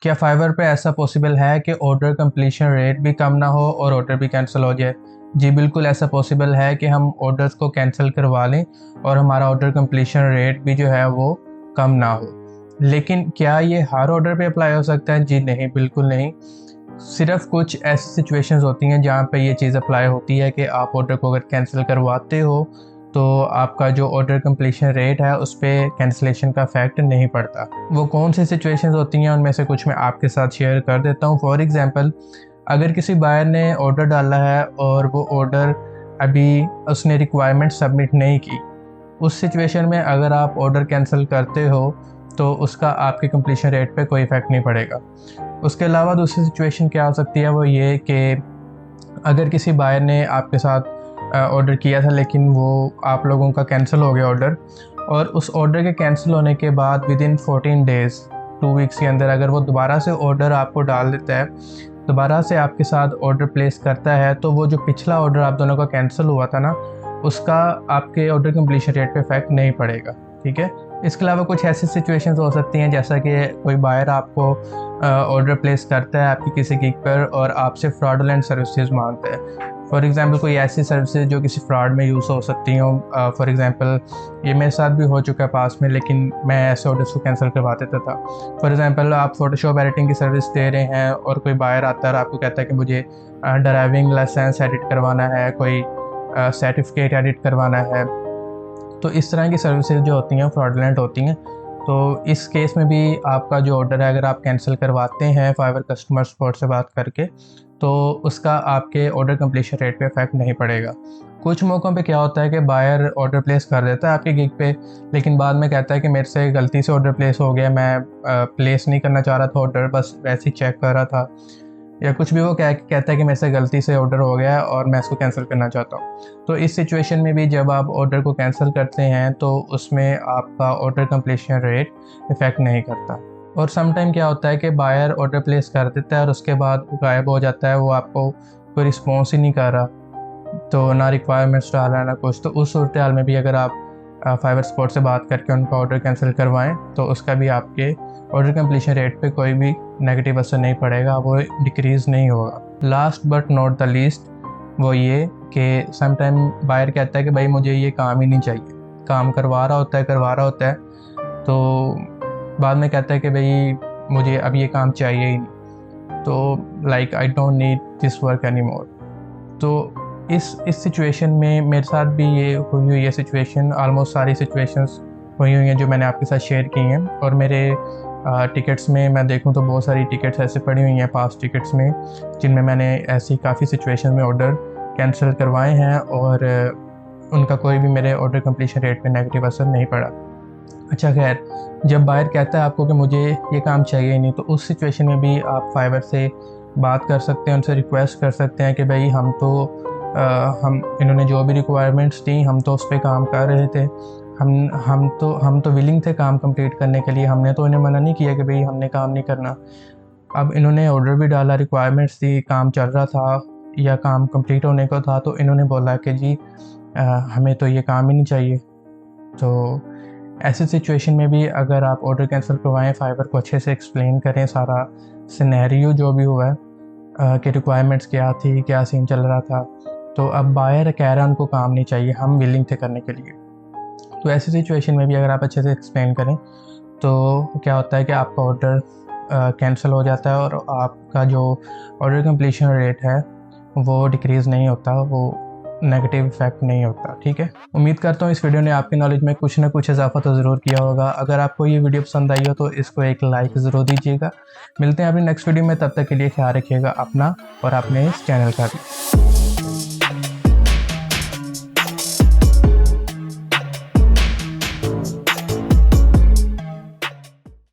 क्या फाइवर पे ऐसा पॉसिबल है कि ऑर्डर कंप्लीशन रेट भी कम ना हो और ऑर्डर भी कैंसिल हो जाए? जी बिल्कुल, ऐसा पॉसिबल है कि हम ऑर्डर्स को कैंसिल करवा लें और हमारा ऑर्डर कंप्लीशन रेट भी जो है वो कम ना हो। लेकिन क्या ये हर ऑर्डर पे अप्लाई हो सकता है? जी नहीं, बिल्कुल नहीं। सिर्फ कुछ ऐसी सिचुएशंस होती हैं जहाँ पे ये चीज़ अप्लाई होती है कि आप ऑर्डर को अगर कैंसिल करवाते हो तो आपका जो ऑर्डर कंप्लीशन रेट है उस पर कैंसिलेशन का इफेक्ट नहीं पड़ता। वो कौन सी सिचुएशंस होती हैं उनमें से कुछ मैं आपके साथ शेयर कर देता हूँ। फॉर एग्ज़ाम्पल, अगर किसी बायर ने ऑर्डर डाला है और वो ऑर्डर अभी उसने रिक्वायरमेंट सबमिट नहीं की, उस सिचुएशन में अगर आप ऑर्डर कैंसिल करते हो तो उसका आपके कंप्लीशन रेट पे कोई इफ़ेक्ट नहीं पड़ेगा। उसके अलावा दूसरी सिचुएशन क्या हो सकती है, वो ये कि अगर किसी बायर ने आपके साथ ऑर्डर किया था लेकिन वो आप लोगों का कैंसिल हो गया ऑर्डर, और उस ऑर्डर के कैंसिल होने के बाद विदिन 14 डेज़ 2 वीक्स के अंदर अगर वो दोबारा से ऑर्डर आपको डाल देता है, दोबारा से आपके साथ ऑर्डर प्लेस करता है, तो वो जो पिछला ऑर्डर आप दोनों का कैंसिल हुआ था ना, उसका आपके ऑर्डर कंप्लीशन रेट पे इफेक्ट नहीं पड़ेगा। ठीक है। इसके अलावा कुछ ऐसी सिचुएशंस हो सकती हैं जैसा कि कोई बायर आपको ऑर्डर प्लेस करता है आपकी किसी गिग पर और आपसे फ्रॉडुलेंट सर्विसेज मांगता है। फॉर एग्ज़ाम्पल, कोई ऐसी सर्विसेज जो किसी फ्रॉड में यूज़ हो सकती हों। फॉर एग्ज़ाम्पल, ये मेरे साथ भी हो चुका है पास में, लेकिन मैं ऐसे ऑर्डर्स को कैंसिल करवा देता था। फॉर एग्ज़ाम्पल, आप फोटोशॉप एडिटिंग की सर्विस दे रहे हैं और कोई बायर आता है और आपको कहता है कि मुझे ड्राइविंग लाइसेंस एडिट करवाना है, कोई सर्टिफिकेट एडिट करवाना है। तो इस तरह की सर्विसेज जो होती हैं फ्रॉडलेंट होती हैं। तो इस केस में भी आपका जो ऑर्डर है अगर आप कैंसिल करवाते हैं फाइवर कस्टमर सपोर्ट से बात करके, तो उसका आपके ऑर्डर कंप्लीशन रेट पे इफेक्ट नहीं पड़ेगा। कुछ मौक़ों पे क्या होता है कि बायर ऑर्डर प्लेस कर देता है आपके गिग पे, लेकिन बाद में कहता है कि मेरे से गलती से ऑर्डर प्लेस हो गया, मैं प्लेस नहीं करना चाह रहा था ऑर्डर, बस वैसे ही चेक कर रहा था, या कुछ भी वो कहता है कि मेरे से गलती से ऑर्डर हो गया और मैं इसको कैंसिल करना चाहता हूँ। तो इस सिचुएशन में भी जब आप ऑर्डर को कैंसिल करते हैं तो उसमें आपका ऑर्डर कंप्लीशन रेट इफ़ेक्ट नहीं करता। और सम टाइम क्या होता है कि बायर ऑर्डर प्लेस कर देता है और उसके बाद गायब हो जाता है, वो आपको कोई रिस्पॉन्स ही नहीं कर रहा, तो ना रिक्वायरमेंट्स डाल रहा है ना कुछ। तो उस सूरत हाल में भी अगर आप फाइवर सपोर्ट से बात करके उनका ऑर्डर कैंसिल करवाएं तो उसका भी आपके ऑर्डर कंप्लीशन रेट पे कोई भी नेगेटिव असर नहीं पड़ेगा, वो डिक्रीज़ नहीं होगा। Last but not the least वो ये कि सम टाइम बायर कहता है कि भाई मुझे ये काम ही नहीं चाहिए, काम करवा रहा होता है, तो बाद में कहता है कि भाई मुझे अब ये काम चाहिए ही नहीं, तो like I don't need this work any more. तो इस सिचुएशन में मेरे साथ भी ये हुई है सिचुएशन। ऑलमोस्ट सारी सिचुएशंस हुई हैं जो मैंने आपके साथ शेयर की हैं। और मेरे टिकट्स में मैं देखूं तो बहुत सारी टिकट्स ऐसे पड़ी हुई हैं पास टिकट्स में, जिनमें मैंने ऐसी काफ़ी सिचुएशन में ऑर्डर कैंसिल करवाए हैं और उनका कोई भी मेरे ऑर्डर कंप्लीशन रेट पे नेगेटिव असर नहीं पड़ा। अच्छा खैर, जब बायर कहता है आपको कि मुझे ये काम चाहिए ही नहीं, तो उस सिचुएशन में भी आप फाइवर से बात कर सकते हैं, उनसे रिक्वेस्ट कर सकते हैं कि भाई हम इन्होंने जो भी रिक्वायरमेंट्स दी हम तो उस पर काम कर रहे थे, हम तो विलिंग थे काम कंप्लीट करने के लिए, हमने तो इन्हें मना नहीं किया कि भाई हमने काम नहीं करना। अब इन्होंने ऑर्डर भी डाला, रिक्वायरमेंट्स दी, काम चल रहा था या काम कंप्लीट होने को था, तो इन्होंने बोला कि जी हमें तो ये काम ही नहीं चाहिए। तो ऐसी सिचुएशन में भी अगर आप ऑर्डर कैंसिल करवाएं, फाइवर को अच्छे से एक्सप्लेन करें सारा सिनेरियो जो भी हुआ है कि रिक्वायरमेंट्स क्या थी, क्या सीन चल रहा था, तो अब बायर कह रहा है उनको काम नहीं चाहिए, हम विलिंग थे करने के लिए। तो ऐसी सिचुएशन में भी अगर आप अच्छे से एक्सप्लेन करें तो क्या होता है कि आपका ऑर्डर कैंसिल हो जाता है और आपका जो ऑर्डर कंप्लीशन रेट है वो डिक्रीज़ नहीं होता, वो नेगेटिव इफेक्ट नहीं होता। ठीक है। उम्मीद करता हूँ इस वीडियो ने आपकी नॉलेज में कुछ ना कुछ इजाफा तो ज़रूर किया होगा। अगर आपको ये वीडियो पसंद आई हो तो इसको एक लाइक ज़रूर दीजिएगा। मिलते हैं अपनी नेक्स्ट वीडियो में, तब तक के लिए ख्याल रखिएगा अपना और अपने इस चैनल का भी।